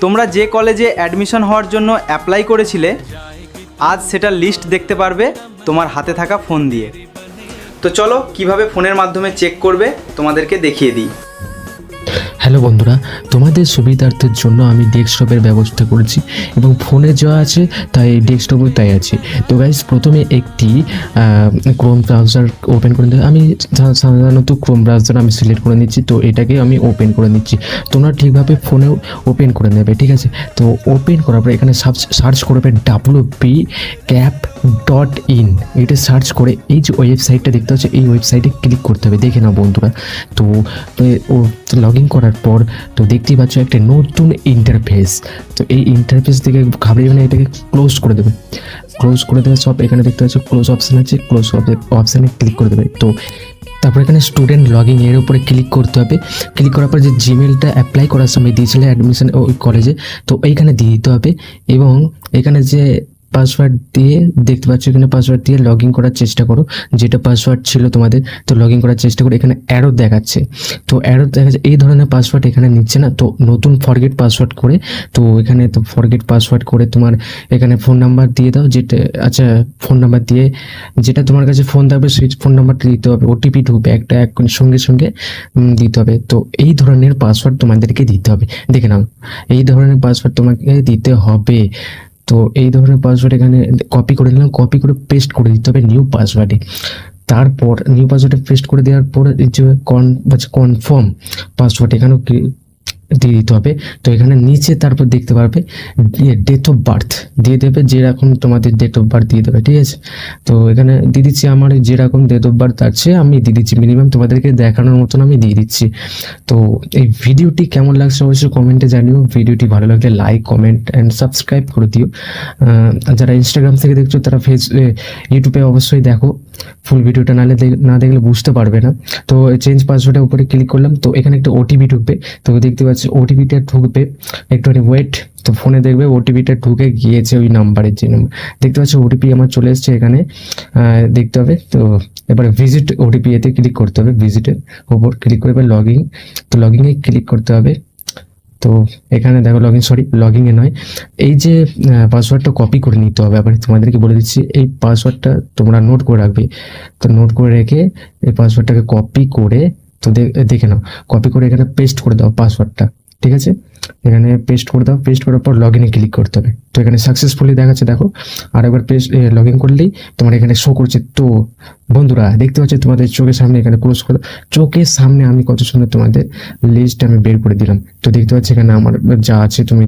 তোমরা যে কলেজে অ্যাডমিশন হওয়ার জন্য অ্যাপ্লাই করেছিলে আজ সেটার লিস্ট দেখতে পারবে তোমার হাতে থাকা ফোন দিয়ে। তো চলো কিভাবে ফোনের মাধ্যমে চেক করবে তোমাদেরকে দেখিয়ে দিই। হ্যালো বন্ধুরা, তোমাদের সুবিধার্থের জন্য আমি ডেস্কটপের ব্যবস্থা করেছি এবং ফোনে যা আছে তাই ডেস্কটপও তাই আছে। তো গাইজ প্রথমে একটি ক্রোম ব্রাউজার ওপেন করে দেবে। আমি সাধারণত ক্রোম ব্রাউজার আমি সিলেক্ট করে নিচ্ছি, তো এটাকে আমি ওপেন করে নিচ্ছি। তোমরা ঠিকভাবে ফোনেও ওপেন করে নেবে, ঠিক আছে। তো ওপেন করার পরে এখানে সার্চ করবে wp-cap.in, এটা সার্চ করে এই যে ওয়েবসাইটটা দেখতে হচ্ছে এই ওয়েবসাইটে ক্লিক করতে হবে। দেখে নাও বন্ধুরা, তো লগ ইন করার পর তো দেখতেই পাচ্ছ একটা নতুন ইন্টারফেস। তো এই ইন্টারফেস থেকে ঘাবড়িয়ে মানে এটাকে ক্লোজ করে দেবে। সব এখানে দেখতে পাচ্ছ ক্লোজ অপশান আছে, ক্লোজ অপশানে ক্লিক করে দেবে। তো তারপর এখানে স্টুডেন্ট লগ ইন এর উপরে ক্লিক করতে হবে। ক্লিক করার পর যে জিমেলটা অ্যাপ্লাই করার সময় দিয়েছিলে অ্যাডমিশন ওই কলেজে, তো এইখানে দিয়ে দিতে হবে। এবং এখানে যে পাসওয়ার্ড দিয়ে দেখতে পাচ্ছ এখানে পাসওয়ার্ড দিয়ে লগ ইন করার চেষ্টা করো, যেটা পাসওয়ার্ড ছিল তোমাদের। তো লগ ইন করার চেষ্টা করো, এখানে অ্যারো দেখাচ্ছে। তো অ্যারো দেখাচ্ছে এই ধরনের পাসওয়ার্ড এখানে নিচ্ছে না, তো নতুন ফরগেট পাসওয়ার্ড করে, তো এখানে তো ফরগেট পাসওয়ার্ড করে তোমার এখানে ফোন নাম্বার দিয়ে দাও, যেটা আচ্ছা ফোন নাম্বার দিয়ে যেটা তোমার কাছে ফোন থাকবে সেই ফোন নাম্বারটা দিতে হবে। ওটিপি ঢুকবে একটা সঙ্গে সঙ্গে দিতে হবে। তো এই ধরনের পাসওয়ার্ড তোমাদেরকে দিতে হবে। দেখে নাও, এই ধরনের পাসওয়ার্ড তোমাকে দিতে হবে। তো এই ধরনের পাসওয়ার্ড এখানে কপি করে নিলাম, কপি করে পেস্ট করে দিতে হবে নিউ পাসওয়ার্ডে। তারপর নিউ পাসওয়ার্ডে পেস্ট করে দেওয়ার পর এই যে কনফার্ম পাসওয়ার্ড এখানেও দিয়ে দিতে হবে। তো এখানে নিচে তারপর দেখতে পারবে ডেট অফ বার্থ দিয়ে দেবে, যেরকম তোমাদের ডেট অফ বার্থ দিয়ে দেবে, ঠিক আছে। তো এখানে দিয়ে দিচ্ছি আমার যেরকম ডেট অফ বার্থ আছে আমি দিয়ে দিচ্ছি, মিনিমাম তোমাদেরকে দেখানোর মতন আমি দিয়ে দিচ্ছি। তো এই ভিডিওটি কেমন লাগছে অবশ্যই কমেন্টে জানিও। ভিডিওটি ভালো লাগলে লাইক, কমেন্ট অ্যান্ড সাবস্ক্রাইব করে দিও। যারা ইনস্টাগ্রাম থেকে দেখছো তারা ইউটিউবে অবশ্যই দেখো, ফুল ভিডিওটা না দেখলে বুঝতে পারবে না। তো চেঞ্জ পাসওয়ার্ডের উপরে ক্লিক করলাম, তো এখানে একটা ওটিপি ঢুকবে। তো দেখতে পাচ্ছি ওটিপিটা ঢুকবে, একটুখানি ওয়েট। তো ফোনে দেখবে ওটিপিটা ঢুকে গিয়েছে ওই নাম্বারের যে নাম্বার দেখতে পাচ্ছি ওটিপি আমার চলে এসছে এখানে দেখতে হবে। তো এবারে ভিজিট ওটিপি এতে ক্লিক করতে হবে, ভিজিটের ওপর ক্লিক করে লগ ইন, তো লগ ইনে ক্লিক করতে হবে। তো এখানে দেখো লগ ইনে নয়, এই যে পাসওয়ার্ডটা কপি করে নিতে হবে। আবার তোমাদেরকে বলে দিচ্ছি এই পাসওয়ার্ডটা তোমরা নোট করে রাখবে। তো নোট করে রেখে এই পাসওয়ার্ডটাকে কপি করে তো দেখে নাও, কপি করে এখানে পেস্ট করে দাও পাসওয়ার্ডটা, ঠিক আছে। এখানে পেস্ট করে দাও, পেস্ট করার পর লগ ইনে ক্লিক করতে হবে। তো এখানে সাকসেসফুলি দেখাচ্ছে দেখো, আর একবার লগ ইন করলেই তোমার এখানে শো করছে। তো বন্ধুরা দেখতে পাচ্ছ তোমাদের চোখের সামনে এখানে ক্লোজ করে চোখের সামনে আমি কত সুন্দর তোমাদের লিস্ট আমি বের করে দিলাম। তো দেখতে পাচ্ছি এখানে আমার যা আছে তুমি